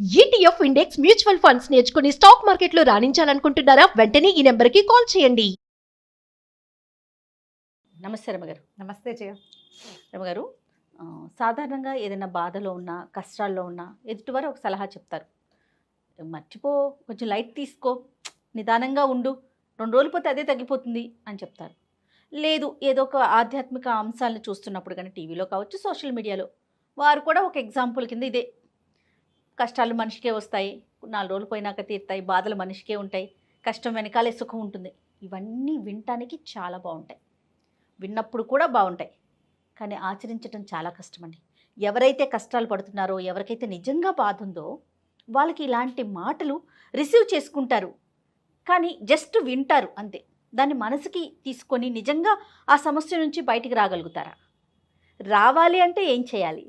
ETF index mutual funds నేర్చుకుని stock మార్కెట్లో రాణించాలనుకుంటున్నారా? వెంటనే ఈ నెంబర్కి కాల్ చేయండి. నమస్తే రమగారు. నమస్తే జయ. రమగారు, సాధారణంగా ఏదైనా బాధలో ఉన్నా, కష్టాల్లో ఉన్నా ఎదుటివారు ఒక సలహా చెప్తారు. మర్చిపో, కొంచెం లైట్ తీసుకో, నిదానంగా ఉండు, 2 రోజులు పోతే అదే తగ్గిపోతుంది అని చెప్తారు. లేదు, ఏదో ఒక ఆధ్యాత్మిక అంశాలను చూస్తున్నప్పుడు కానీ టీవీలో కావచ్చు, సోషల్ మీడియాలో వారు కూడా ఒక ఎగ్జాంపుల్ కింద ఇదే, కష్టాలు మనిషికే వస్తాయి, 4 రోజులు పోయినాక తీరుతాయి, బాధలు మనిషికే ఉంటాయి, కష్టం వెనకాలే సుఖం ఉంటుంది. ఇవన్నీ వినటానికి చాలా బాగుంటాయి, విన్నప్పుడు కూడా బాగుంటాయి, కానీ ఆచరించడం చాలా కష్టమండి. ఎవరైతే కష్టాలు పడుతున్నారో, ఎవరికైతే నిజంగా బాధ ఉందో వాళ్ళకి ఇలాంటి మాటలు రిసీవ్ చేసుకుంటారు, కానీ జస్ట్ వింటారు అంతే. దాన్ని మనసుకి తీసుకొని నిజంగా ఆ సమస్య నుంచి బయటికి రాగలుగుతారా? రావాలి అంటే ఏం చేయాలి?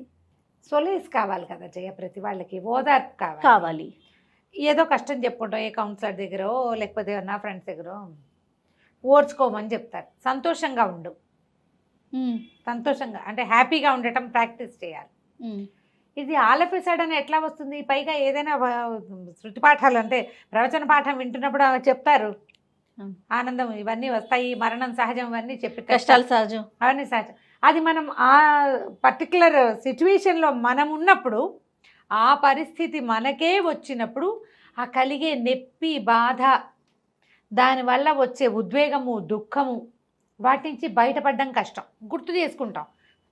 సొలేస్ కావాలి కదా జయ, ప్రతి వాళ్ళకి ఓదార్పు కావాలి. ఏదో కష్టం చెప్పుకుంటాం, ఏ కౌన్సిలర్ దగ్గర లేకపోతే నా ఫ్రెండ్స్ దగ్గర ఓర్చుకోమని చెప్తారు. సంతోషంగా ఉండు, సంతోషంగా అంటే హ్యాపీగా ఉండటం ప్రాక్టీస్ చేయాలి. ఇది ఆల్ ఆఫ్ ఎ సడన్ ఎట్లా వస్తుంది? పైగా ఏదైనా శృతి పాఠాలు అంటే ప్రవచన పాఠం వింటున్నప్పుడు చెప్తారు ఆనందం ఇవన్నీ వస్తాయి, మరణం సహజం, ఇవన్నీ చెప్పి కష్టాలు సహజం, అవన్నీ సహజం. అది మనం ఆ పర్టికులర్ సిచ్యువేషన్లో మనం ఉన్నప్పుడు, ఆ పరిస్థితి మనకే వచ్చినప్పుడు ఆ కలిగే నొప్పి, బాధ, దానివల్ల వచ్చే ఉద్వేగము, దుఃఖము, వాటి నుంచి బయటపడడం కష్టం. గుర్తు చేసుకుంటాం,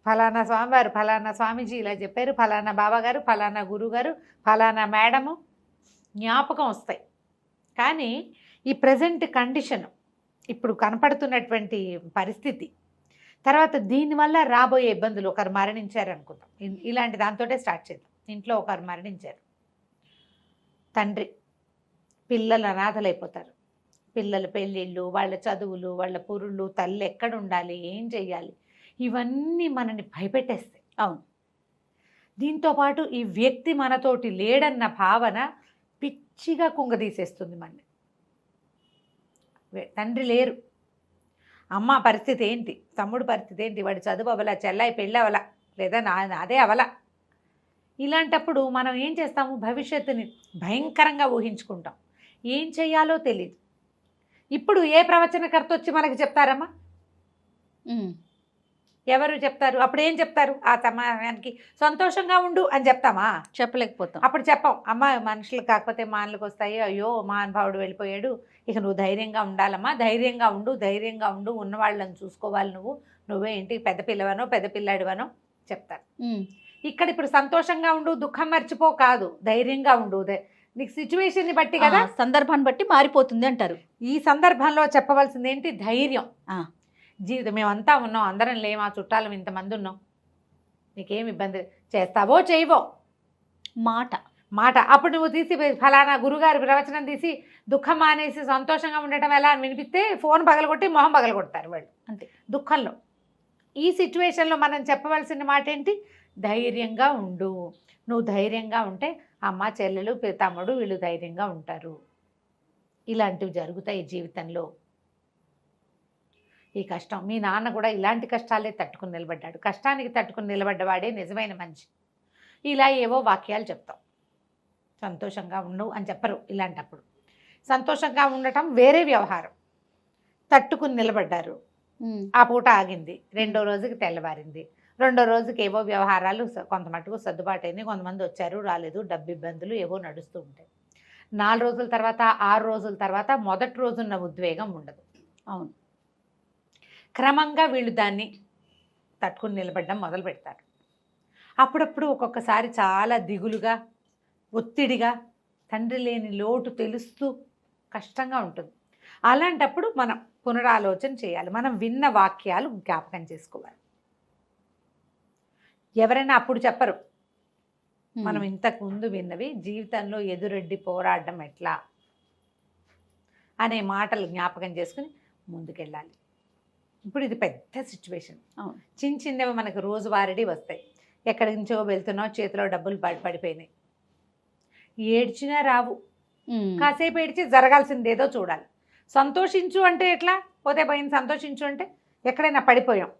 ఫలానా స్వామివారు, ఫలానా స్వామీజీ ఇలా చెప్పారు, ఫలానా బాబాగారు, ఫలానా గురుగారు, ఫలానా మేడము, జ్ఞాపకం వస్తాయి. కానీ ఈ ప్రజెంట్ కండిషన్, ఇప్పుడు కనపడుతున్నటువంటి పరిస్థితి, తర్వాత దీనివల్ల రాబోయే ఇబ్బందులు, ఒకరు మరణించారు అనుకుందాం, ఇలాంటి దాంతోటే స్టార్ట్ చేద్దాం. ఇంట్లో ఒకరు మరణించారు, తండ్రి, పిల్లలు అనాథలైపోతారు, పిల్లల పెళ్ళిళ్ళు, వాళ్ళ చదువులు, వాళ్ళ పురుళ్ళు, తల్లి ఎక్కడ ఉండాలి, ఏం చెయ్యాలి, ఇవన్నీ మనని భయపెట్టేస్తాయి. అవును. దీంతోపాటు ఈ వ్యక్తి మనతోటి లేడన్న భావన పిచ్చిగా కుంగదీసేస్తుంది మనని. తండ్రి లేరు, అమ్మ పరిస్థితి ఏంటి, తమ్ముడు పరిస్థితి ఏంటి, వాడి చదువు అవలా, చెల్లాయి పెళ్ళి అవలా, లేదా అదే అవలా. ఇలాంటప్పుడు మనం ఏం చేస్తాము? భవిష్యత్తుని భయంకరంగా ఊహించుకుంటాం, ఏం చెయ్యాలో తెలియదు. ఇప్పుడు ఏ ప్రవచనకర్త వచ్చి మనకి చెప్తారమ్మా? ఎవరు చెప్తారు? అప్పుడు ఏం చెప్తారు? ఆ సమయానికి సంతోషంగా ఉండు అని చెప్తామా? చెప్పలేకపోతాం. అప్పుడు చెప్పాం, అమ్మ మనుషులు కాకపోతే మానలకు వస్తాయి, అయ్యో మహానుభావుడు వెళ్ళిపోయాడు, ఇక నువ్వు ధైర్యంగా ఉండాలమ్మా, ధైర్యంగా ఉండు, ధైర్యంగా ఉండు, ఉన్నవాళ్ళని చూసుకోవాలి, నువ్వే ఇంటికి పెద్ద పిల్లవనో పెద్ద పిల్లాడివనో చెప్తారు. ఇక్కడ ఇప్పుడు సంతోషంగా ఉండు, దుఃఖం మర్చిపో కాదు, ధైర్యంగా ఉండు, నీకు సిచ్యువేషన్ని బట్టి కదా, సందర్భాన్ని బట్టి మారిపోతుంది అంటారు. ఈ సందర్భంలో చెప్పవలసింది ఏంటి? ధైర్యం. జీవితం మేమంతా ఉన్నాం, అందరం లేమా, చుట్టాలు ఇంతమంది ఉన్నాం, నీకేం ఇబ్బంది, చేస్తావో చేయవో మాట. అప్పుడు నువ్వు తీసి ఫలానా గురుగారి ప్రవచనం తీసి దుఃఖం మానేసి సంతోషంగా ఉండటం ఎలా అని వినిపిస్తే ఫోన్ పగలగొట్టి మొహం పగలగొడతారు వాళ్ళు, అంతే దుఃఖంలో. ఈ సిచ్యువేషన్లో మనం చెప్పవలసిన మాట ఏంటి? ధైర్యంగా ఉండు. నువ్వు ధైర్యంగా ఉంటే అమ్మ, చెల్లెలు, తమ్ముడు వీళ్ళు ధైర్యంగా ఉంటారు. ఇలాంటివి జరుగుతాయి జీవితంలో. ఈ కష్టం, మీ నాన్న కూడా ఇలాంటి కష్టాలే తట్టుకుని నిలబడ్డాడు, కష్టానికి తట్టుకుని నిలబడ్డవాడే నిజమైన మనిషి. ఇలా ఏవో వాక్యాలు చెప్తాం. సంతోషంగా ఉండు అని చెప్పరు. ఇలాంటప్పుడు సంతోషంగా ఉండటం వేరే వ్యవహారం. తట్టుకుని నిలబడ్డారు, ఆ పూట ఆగింది, 2వ రోజుకి తెల్లవారింది, 2వ రోజుకి ఏవో వ్యవహారాలు కొంత మటుకు సర్దుబాటు అయింది, కొంతమంది వచ్చారు రాలేదు, డబ్బు ఇబ్బందులు ఏవో నడుస్తూ ఉంటాయి. 4 రోజుల తర్వాత, 6 రోజుల తర్వాత మొదటి రోజున్న ఉద్వేగం ఉండదు. అవును. క్రమంగా వీళ్ళు దాన్ని తట్టుకుని నిలబడడం మొదలు పెడతారు. అప్పుడప్పుడు ఒక్కొక్కసారి చాలా దిగులుగా, ఒత్తిడిగా, తండ్రి లేని లోటు తెలుస్తూ కష్టంగా ఉంటుంది. అలాంటప్పుడు మనం పునరాలోచన చేయాలి, మనం విన్న వాక్యాలు జ్ఞాపకం చేసుకోవాలి. ఎవరైనా అప్పుడు చెప్పరు, మనం ఇంతకు ముందు విన్నవి జీవితంలో ఎదురెడ్డి పోరాడడం ఎట్లా అనే మాటలు జ్ఞాపకం చేసుకుని ముందుకెళ్ళాలి. ఇప్పుడు ఇది పెద్ద సిచ్యువేషన్. చిన్నవి మనకు రోజువారీ వస్తాయి, ఎక్కడి నుంచో వెళ్తున్నావు, చేతిలో డబ్బులు పడిపోయినాయి, ఏడ్చినా రావు, కాసేపు ఏడ్చి జరగాల్సింది ఏదో చూడాలి. సంతోషించు అంటే ఎట్లా? పోతే పోయింది, సంతోషించు అంటే ఎక్కడైనా పడిపోయాం,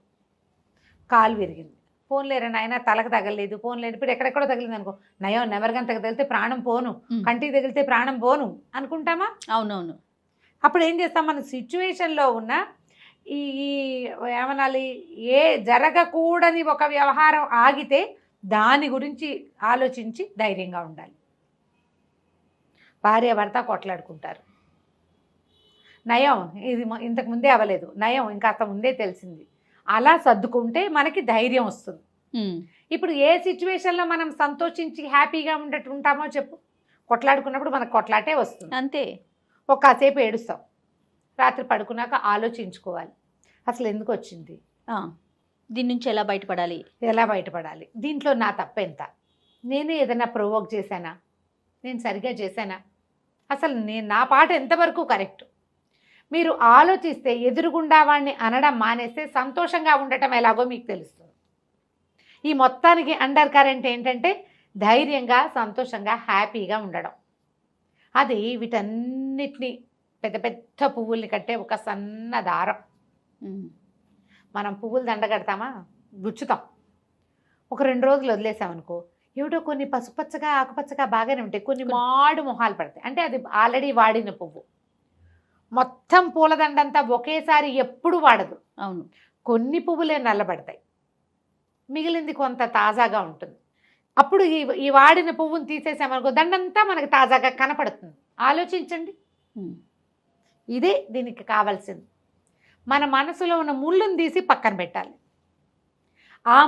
కాలు విరిగింది, పోన్లేరా నాయన తలకు తగలలేదు, పోన్లేదు ఇప్పుడు ఎక్కడెక్కడో తగిలింది అనుకో, నయం నెమరగంతకు తగిలితే ప్రాణం పోను, కంటికి తగిలితే ప్రాణం పోను అనుకుంటామా? అవునవును. అప్పుడు ఏం చేస్తాం, మన సిచ్యువేషన్లో ఉన్న ఈ ఏమనాలి, ఏ జరగకూడని ఒక వ్యవహారం ఆగితే దాని గురించి ఆలోచించి ధైర్యంగా ఉండాలి. భార్య భర్త కొట్లాడుకుంటారు, నయం ఇది ఇంతకు ముందే అవ్వలేదు, నయం ఇంకాస్త ముందే తెలిసింది, అలా సర్దుకుంటే మనకి ధైర్యం వస్తుంది. ఇప్పుడు ఏ సిచ్యువేషన్లో మనం సంతోషించి హ్యాపీగా ఉంటామో చెప్పు, కొట్లాడుకున్నప్పుడు మనకు కొట్లాటే వస్తుంది అంతే. ఒక కాసేపు ఏడుస్తాం, రాత్రి పడుకున్నాక ఆలోచించుకోవాలి అసలు ఎందుకు వచ్చింది, దీని నుంచి ఎలా బయటపడాలి, దీంట్లో నా తప్పెంత, నేనే ఏదైనా ప్రొవోక్ చేశానా, నేను సరిగా చేశానా, అసలు నా పాట ఎంతవరకు కరెక్ట్. మీరు ఆలోచిస్తే ఎదురుగుండా వాడిని అనడం మానేస్తే సంతోషంగా ఉండటం ఎలాగో మీకు తెలుస్తుంది. ఈ మొత్తానికి అండర్ కరెంట్ ఏంటంటే ధైర్యంగా సంతోషంగా హ్యాపీగా ఉండడం. అది వీటన్నిటినీ పెద్ద పెద్ద పువ్వుల్ని కట్టే ఒక సన్న దారం. మనం పువ్వులు దండ కడతామా, గుచ్చుతాం, ఒక 2 రోజులు వదిలేసామనుకో ఏమిటో కొన్ని పసుపచ్చగా ఆకుపచ్చగా బాగానే ఉంటాయి, కొన్ని మాడు మొహాలు పడతాయి, అంటే అది ఆల్రెడీ వాడిన పువ్వు. మొత్తం పూలదండంతా ఒకేసారి ఎప్పుడు వాడదు. అవును, కొన్ని పువ్వులే నల్లబడతాయి, మిగిలింది కొంత తాజాగా ఉంటుంది. అప్పుడు ఈ వాడిన పువ్వుని తీసేసామనుకో దండంతా మనకు తాజాగా కనపడుతుంది. ఆలోచించండి, ఇదే దీనికి కావాల్సింది. మన మనసులో ఉన్న ముళ్ళుని తీసి పక్కన పెట్టాలి. ఆ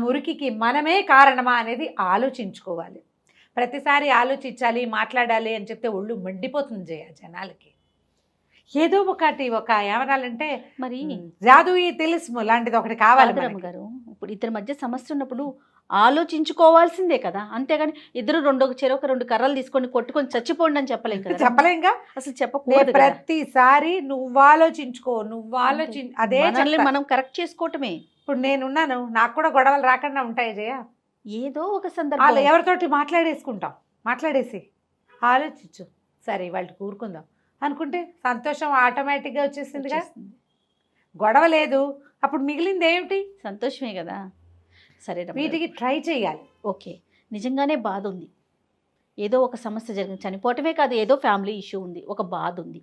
మురికికి మనమే కారణమా అనేది ఆలోచించుకోవాలి. ప్రతిసారి ఆలోచించాలి, మాట్లాడాలి అని చెప్తే ఒళ్ళు మండిపోతుంది జనాలకి. ఏదో ఒకటి ఏమనాలంటే మరి జాదుయి తెలుసు లాంటిది ఒకటి కావాలి గారు. ఇప్పుడు ఇద్దరి మధ్య సమస్య ఉన్నప్పుడు ఆలోచించుకోవాల్సిందే కదా, అంతేగాని ఇద్దరు ఒక 2 కర్రలు తీసుకొని కొట్టుకొని చచ్చిపోండి అని చెప్పలేం కదా. చెప్పలేంగా, అసలు చెప్పకూడదు. ప్రతిసారి నువ్వు ఆలోచించుకో, అదే మనం కరెక్ట్ చేసుకోవటమే. ఇప్పుడు నేనున్నాను, నాకు కూడా గొడవలు రాకుండా ఉంటాయి జయ. ఏదో ఒక సందర్భం ఎవరితోటి మాట్లాడేసి ఆలోచించు, సరే వాళ్ళు కూరుకుందాం అనుకుంటే సంతోషం ఆటోమేటిక్గా వచ్చేసిందిగా. గొడవ లేదు, అప్పుడు మిగిలింది ఏమిటి, సంతోషమే కదా. సరే, వీటికి ట్రై చేయాలి. ఓకే, నిజంగానే బాధ ఉంది, ఏదో ఒక సమస్య జరిగింది, చనిపోవటమే కాదు, ఏదో ఫ్యామిలీ ఇష్యూ ఉంది, ఒక బాధ ఉంది,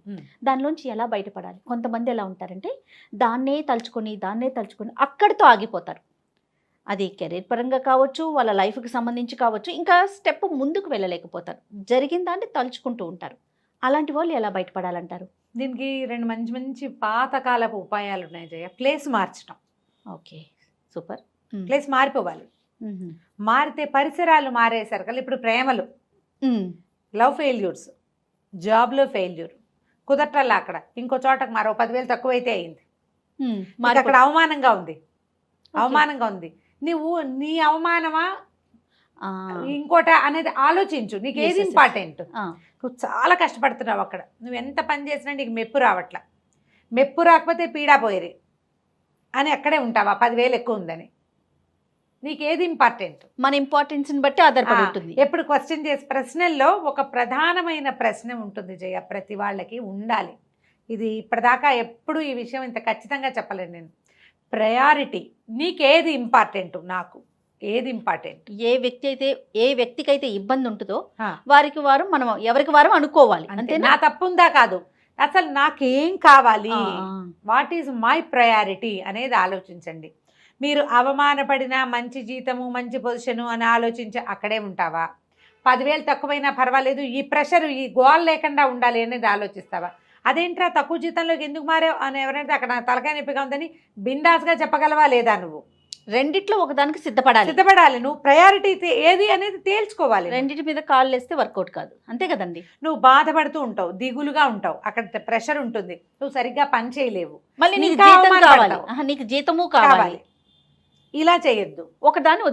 దానిలోంచి ఎలా బయటపడాలి? కొంతమంది ఎలా ఉంటారంటే దాన్నే తలుచుకొని అక్కడితో ఆగిపోతారు. అది కెరీర్ పరంగా కావచ్చు, వాళ్ళ లైఫ్కి సంబంధించి కావచ్చు, ఇంకా స్టెప్ ముందుకు వెళ్ళలేకపోతారు, జరిగిన దాన్ని తలుచుకుంటూ ఉంటారు. అలాంటి వాళ్ళు ఎలా బయటపడాలంటారు? దీనికి 2 మంచి మంచి పాతకాలపు ఉపాయాలు ఉన్నాయి జయ. ప్లేస్ మార్చడం. Okay, super. ప్లేస్ మారిపోవాలి. మారితే పరిసరాలు మారేసరికి ఇప్పుడు ప్రేమలు, లవ్ ఫెయిల్యూర్స్, జాబ్లో ఫెయిల్యూర్, కుదరట్లా, అక్కడ ఇంకో చోటకు మరో 10,000 తక్కువైతే అయింది, అక్కడ అవమానంగా ఉంది. నువ్వు నీ అవమానమా ఇంకోట అనేది ఆలోచించు. నీకు ఏది ఇంపార్టెంట్? నువ్వు చాలా కష్టపడుతున్నావు అక్కడ, నువ్వు ఎంత పని చేసినా నీకు మెప్పు రావట్లా, మెప్పు రాకపోతే పీడా పోయేది అని అక్కడే ఉంటావా 10,000 ఎక్కువ ఉందని? నీకేది ఇంపార్టెంట్? మన ఇంపార్టెన్స్ని బట్టి ఆధారపడి ఉంటుంది. ఎప్పుడు క్వశ్చన్ చేసి ప్రశ్నల్లో ఒక ప్రధానమైన ప్రశ్న ఉంటుంది జయ, ప్రతి వాళ్ళకి ఉండాలి. ఇది ఇప్పటిదాకా ఎప్పుడు ఈ విషయం ఇంత ఖచ్చితంగా చెప్పలేను నేను. ప్రయారిటీ, నీకేది ఇంపార్టెంట్, నాకు ఏది ఇంపార్టెంట్? ఏ వ్యక్తికి అయితే ఇబ్బంది ఉంటుందో వారికి వారు మనం ఎవరికి వారు అనుకోవాలి. అంతే. నా తప్పుందా కాదు, అసలు నాకేం కావాలి, వాట్ ఈజ్ మై ప్రయారిటీ అనేది ఆలోచించండి. మీరు అవమానపడినా మంచి జీతము మంచి పొజిషను అని ఆలోచించి అక్కడే ఉంటావా? 10,000 తక్కువైనా పర్వాలేదు, ఈ ప్రెషర్ ఈ గోల్ లేకుండా ఉండాలి అనేది ఆలోచిస్తావా? అదేంట్రా తక్కువ జీతంలోకి ఎందుకు మారావు అని ఎవరైతే అక్కడ తలకాయ నొప్పిగా ఉందని బిందాస్గా చెప్పగలవా లేదా? నువ్వు రెండిట్లో ఒకదానికి సిద్ధపడాలి. నువ్వు ప్రయారిటీ ఏది అనేది తేల్చుకోవాలి. రెండింటి మీద కాళ్ళు వేస్తే వర్కౌట్ కాదు, అంతే కదండి. నువ్వు బాధపడుతూ ఉంటావు, దిగులుగా ఉంటావు, అక్కడ ప్రెషర్ ఉంటుంది, నువ్వు సరిగ్గా పని చేయలేవు, మళ్ళీ నీకు జీతం కావాలి, నీకు జీతము కావాలి. ఇలా చేయొద్దు, ఒకదాన్ని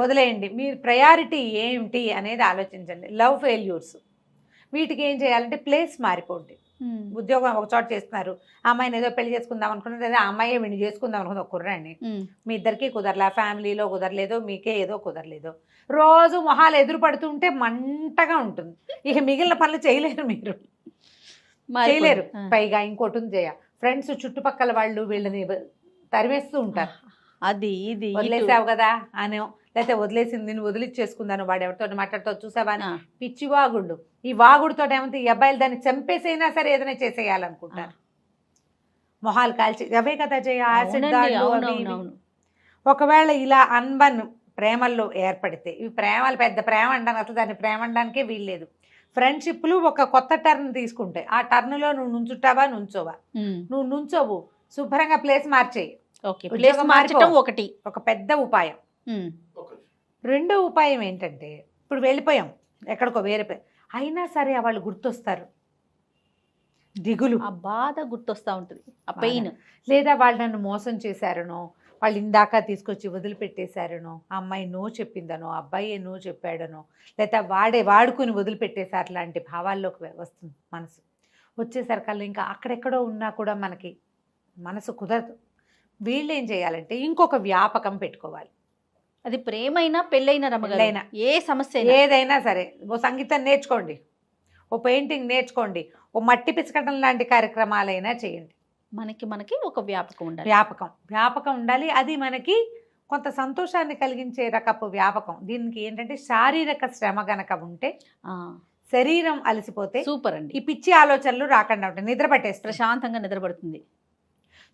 వదిలేయండి. మీరు ప్రయారిటీ ఏమిటి అనేది ఆలోచించండి. లవ్ ఫెయిల్యూర్స్, వీటికి ఏం చేయాలంటే ప్లేస్ మారిపోండి. ఉద్యోగం ఒక చోట చేస్తున్నారు, ఆ అమ్మాయిని ఏదో పెళ్లి చేసుకుందాం అనుకున్నది, అదే ఆ అమ్మాయి వీడిని చేసుకుందాం అనుకున్నది, ఒక కుర్రాన్ని, మీ ఇద్దరికి కుదరలా, ఫ్యామిలీలో కుదరలేదో, మీకే ఏదో కుదరలేదో, రోజు మొహాలు ఎదురు పడుతుంటే మంటగా ఉంటుంది. ఇక మిగిలిన పనులు చేయలేరు, మీరు చేయలేరు. పైగా ఇంకోటి ఉంది జయ, ఫ్రెండ్స్ చుట్టుపక్కల వాళ్ళు వీళ్ళని తరివేస్తూ ఉంటారు. అది ఇది ఇటు. వదిలేసావు కదా అనో, లేకపోతే వదిలేసింది నేను వదిలిచ్చేసుకుందాను, వాడు ఎవరితో మాట్లాడుతూ చూసావా అని ఆ, పిచ్చి వాగుళ్ళు. ఈ వాగుడుతో ఏమంటే ఈ అబ్బాయిలు దాన్ని చంపేసైనా సరే ఏదైనా చేసేయాలనుకుంటారు. మొహాలు కాల్చి అవే కదా జయ యాసిడ్ అవునండి, దాడులు అవును, అవి అవును, ఇవి. అవును. ఒకవేళ ఇలా అన్బన్ ప్రేమల్లో ఏర్పడితే, ఇవి ప్రేమలు పెద్ద ప్రేమ అంటాను, అసలు దాన్ని ప్రేమ అనడానికే వీల్లేదు. ఫ్రెండ్షిప్లు ఒక కొత్త టర్న్ తీసుకుంటాయి. ఆ టర్న్లో నువ్వు నుంచుంటావా నుంచోవా, నువ్వు నుంచోవు శుభ్రంగా ప్లేస్ మార్చేయి. ఓకే, ఉద్యోగం ప్లేస్ మార్చటం మారిపో. ఒకటి. ఒక పెద్ద ఉపాయం. రెండో ఉపాయం ఏంటంటే, ఇప్పుడు వెళ్ళిపోయాం ఎక్కడికో వేరే అయినా సరే వాళ్ళు గుర్తొస్తారు. దిగులు, ఆ బాధ గుర్తొస్తా ఉంటుంది, ఆ పెయిన్. లేదా వాళ్ళు నన్ను మోసం చేశారనో, వాళ్ళు ఇందాక తీసుకొచ్చి వదిలిపెట్టేశారనో, ఆ అమ్మాయి నో చెప్పిందనో, ఆ అబ్బాయి నో చెప్పాడనో, లేదా వాడుకుని వదిలిపెట్టేశారు లాంటి భావాల్లోకి వస్తుంది మనసు. వచ్చేసరికల్లా ఇంకా అక్కడెక్కడో ఉన్నా కూడా మనకి మనసు కుదరదు. వీళ్ళు ఏం చేయాలంటే ఇంకొక వ్యాపకం పెట్టుకోవాలి. అది ప్రేమైనా పెళ్ళైనా రమగారు, పెళ్ళైనా. ఏ సమస్య అయినా. ఏదైనా సరే, ఓ సంగీతం నేర్చుకోండి, ఓ పెయింటింగ్ నేర్చుకోండి, ఓ మట్టి పిసకటం లాంటి కార్యక్రమాలైనా చేయండి. మనకి ఒక వ్యాపకం ఉండాలి. వ్యాపకం ఉండాలి. అది మనకి కొంత సంతోషాన్ని కలిగించే రకపు వ్యాపకం. దీనికి ఏంటంటే శారీరక శ్రమ గనక ఉంటే, ఆ, శరీరం అలసిపోతే సూపర్ అండి, ఈ పిచ్చి ఆలోచనలు రాకుండా ఉంటాయి, నిద్ర పట్టేస్తాయి. ప్రశాంతంగా నిద్రపడుతుంది.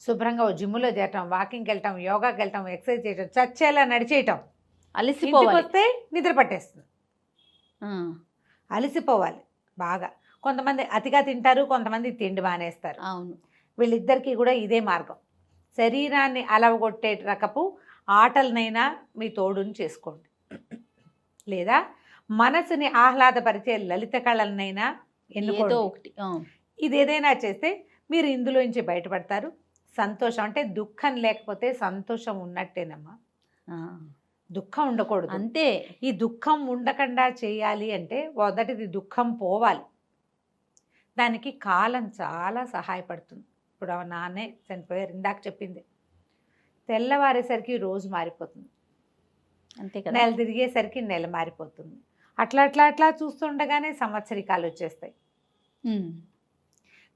శుభ్రంగా ఓ జిమ్లో చేరటం, వాకింగ్కి వెళ్ళటం, యోగాకి వెళ్ళటం, ఎక్సర్సైజ్ చేయటం, చచ్చేలా నడిచేయటం, ఇంటికి అలసిపోవాలి. వస్తే నిద్ర పట్టేస్తుంది. ఆ, అలసిపోవాలి బాగా. కొంతమంది అతిగా తింటారు, కొంతమంది తిండి మానేస్తారు. అవును. వీళ్ళిద్దరికీ కూడా ఇదే మార్గం. శరీరాన్ని అలవగొట్టే రకపు ఆటలనైనా మీ తోడుని చేసుకోండి, లేదా మనసుని ఆహ్లాదపరిచే లలిత కళలనైనా ఏదో ఎన్నుకోండి. ఒకటి. ఇది ఏదైనా చేస్తే మీరు ఇందులోంచి బయటపడతారు. సంతోషం అంటే దుఃఖం లేకపోతే సంతోషం ఉన్నట్టేనమ్మా. దుఃఖం ఉండకూడదు. అంతే. ఈ దుఃఖం ఉండకుండా చేయాలి అంటే మొదటిది దుఃఖం పోవాలి. దానికి కాలం చాలా సహాయపడుతుంది. ఇప్పుడు ఆ నాన్నే చనిపోయారు, ఇందాక చెప్పింది. తెల్లవారేసరికి రోజు మారిపోతుంది, అంతే కదా. నెల తిరిగేసరికి నెల మారిపోతుంది. అట్లా అట్లా అట్లా చూస్తుండగానే సంవత్సరికాలు వచ్చేస్తాయి,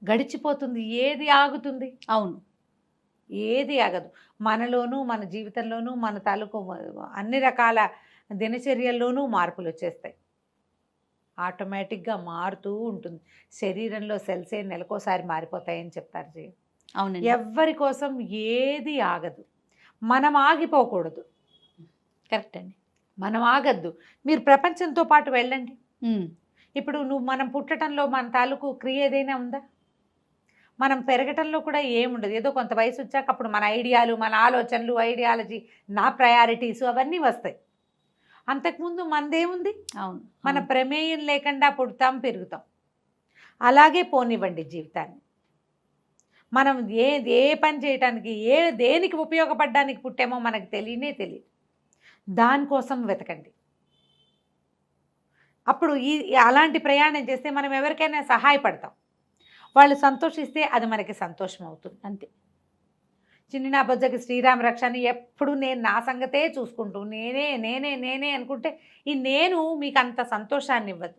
గడిచిపోతుంది. ఏది ఆగుతుంది? అవును, ఏది ఆగదు. మనలోనూ, మన జీవితంలోనూ, మన తాలూకు అన్ని రకాల దినచర్యల్లోనూ మార్పులు వచ్చేస్తాయి. ఆటోమేటిక్గా మారుతూ ఉంటుంది. శరీరంలో సెల్సే నెలకోసారి మారిపోతాయని చెప్తారు జీ. అవునండి. ఎవ్వరి కోసం ఏది ఆగదు, మనం ఆగిపోకూడదు. కరెక్ట్ అండి. మనం ఆగద్దు. మీరు ప్రపంచంతో పాటు వెళ్ళండి. ఇప్పుడు మనం పుట్టడంలో మన తాలూకు క్రియ ఏదైనా ఉందా? మనం పెరగటంలో కూడా ఏముండదు. ఏదో కొంత వయసు వచ్చాక అప్పుడు మన ఐడియాలు, మన ఆలోచనలు, ఐడియాలజీ, నా ప్రయారిటీస్ అవన్నీ వస్తాయి. అంతకుముందు మనదేముంది? అవును, మన ప్రమేయం లేకుండా పుడతాం, పెరుగుతాం. అలాగే పోనివ్వండి జీవితాన్ని. మనం ఏ పని చేయటానికి, దేనికి ఉపయోగపడడానికి పుట్టామో మనకు తెలియదు. దానికోసం వెతకండి. అప్పుడు అలాంటి ప్రయాణం చేస్తే మనం ఎవరికైనా సహాయపడతాం. వాళ్ళు సంతోషిస్తే అది మనకి సంతోషం అవుతుంది. అంతే. చిన్ని నా బొజ్జకి శ్రీరామ రక్ష అని ఎప్పుడు నేను నా సంగతే చూసుకుంటూ నేనే అనుకుంటే ఈ నేను మీకు అంత సంతోషాన్ని ఇవ్వదు.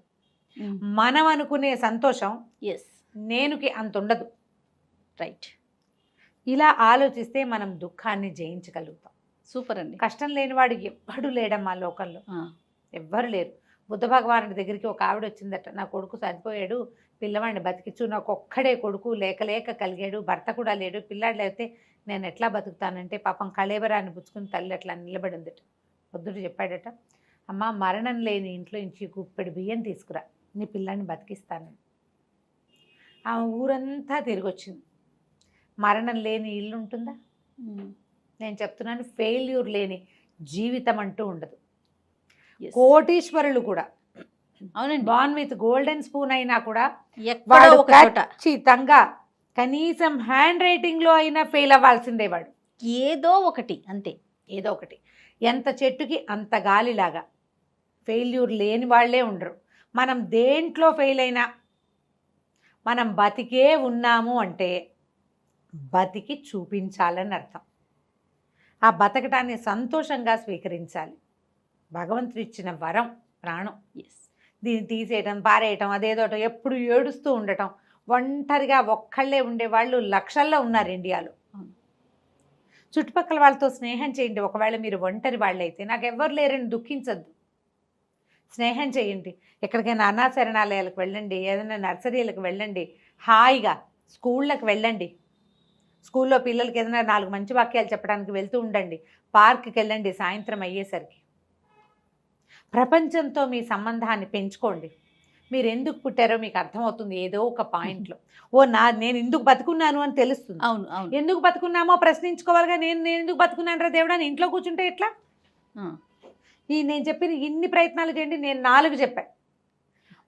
మనం అనుకునే సంతోషం ఎస్, నేనుకి అంత ఉండదు. రైట్. ఇలా ఆలోచిస్తే మనం దుఃఖాన్ని జయించగలుగుతాం. సూపర్ అండి. కష్టం లేనివాడు ఎవ్వడు లేడమ్మా లోకంలో, ఎవ్వరు లేరు. బుద్ధ భగవానుడి దగ్గరికి ఒక ఆవిడ వచ్చిందట. నా కొడుకు చనిపోయాడు, పిల్లవాడిని బతికించు, నాకు ఒక్కడే కొడుకు, లేక కలిగాడు, భర్త కూడా లేడు, పిల్లాడు లేకపోతే నేను ఎట్లా బతుకుతానంటే పాపం కళేబరాన్ని పుచ్చుకుని తల్లి అట్లా నిలబడిందట. బుద్ధుడు చెప్పాడట, అమ్మ మరణం లేని ఇంట్లో నుంచి గుప్పెడు బియ్యం తీసుకురా, నీ పిల్లాన్ని బతికిస్తానని. ఆ ఊరంతా తిరిగి వచ్చింది. మరణం లేని ఇల్లు ఉంటుందా? నేను చెప్తున్నాను, ఫెయిల్యూర్ లేని జీవితం అంటూ ఉండదు. కోటీశ్వరులు కూడా, అవునండి, బాన్ విత్ గోల్డెన్ స్పూన్ అయినా కూడా వాడు ఖచ్చితంగా కనీసం హ్యాండ్ రైటింగ్లో అయినా ఫెయిల్ అవ్వాల్సిందే. వాడు ఏదో ఒకటి, అంతే, ఏదో ఒకటి. ఎంత చెట్టుకి అంత గాలిలాగా ఫెయిల్యూర్ లేని వాళ్ళే ఉండరు. మనం దేంట్లో ఫెయిల్ అయినా మనం బతికే ఉన్నాము అంటే బతికి చూపించాలని అర్థం. ఆ బతకటాన్ని సంతోషంగా స్వీకరించాలి. భగవంతుడు ఇచ్చిన వరం ప్రాణం. దీన్ని తీసేయటం, పారేయటం, అదేదోటం, ఎప్పుడు ఏడుస్తూ ఉండటం, ఒంటరిగా ఒక్కళ్ళే ఉండేవాళ్ళు లక్షల్లో ఉన్నారు ఇండియాలో. చుట్టుపక్కల వాళ్ళతో స్నేహం చేయండి. ఒకవేళ మీరు ఒంటరి వాళ్ళైతే నాకు ఎవ్వరు లేరని దుఃఖించద్దు, స్నేహం చేయండి. ఎక్కడికైనా అనాశరణాలయాలకు వెళ్ళండి, ఏదైనా నర్సరీలకు వెళ్ళండి, హాయిగా స్కూళ్ళకి వెళ్ళండి. స్కూల్లో పిల్లలకి ఏదైనా 4 మంచి వాక్యాలు చెప్పడానికి వెళ్తూ ఉండండి. పార్క్కి వెళ్ళండి సాయంత్రం అయ్యేసరికి. ప్రపంచంతో మీ సంబంధాన్ని పెంచుకోండి. మీరు ఎందుకు పుట్టారో మీకు అర్థమవుతుంది ఏదో ఒక పాయింట్లో. నేను ఎందుకు బతుకున్నాను అని తెలుస్తుంది. అవును అవును. ఎందుకు బతుకున్నామో ప్రశ్నించుకోవాలిగా. నేను ఎందుకు బతుకున్నాను రా దేవుడా అని ఇంట్లో కూర్చుంటే ఎట్లా? నేను చెప్పిన ఇన్ని ప్రయత్నాలు చేయండి. నేను 4 చెప్పాను.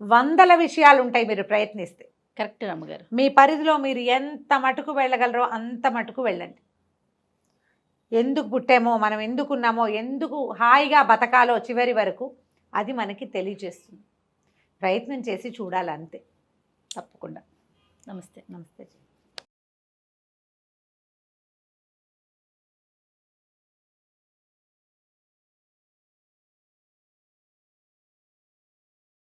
100 విషయాలు ఉంటాయి మీరు ప్రయత్నిస్తే. కరెక్ట్ అమ్మగారు. మీ పరిధిలో మీరు ఎంత మటుకు వెళ్ళగలరో అంత మటుకు వెళ్ళండి. ఎందుకు పుట్టామో, మనం ఎందుకున్నామో, ఎందుకు హాయిగా బతకాలో చివరి వరకు అది మనకి తెలియజేస్తుంది. ప్రయత్నం చేసి చూడాలి అంతే. తప్పకుండా. నమస్తే. నమస్తే.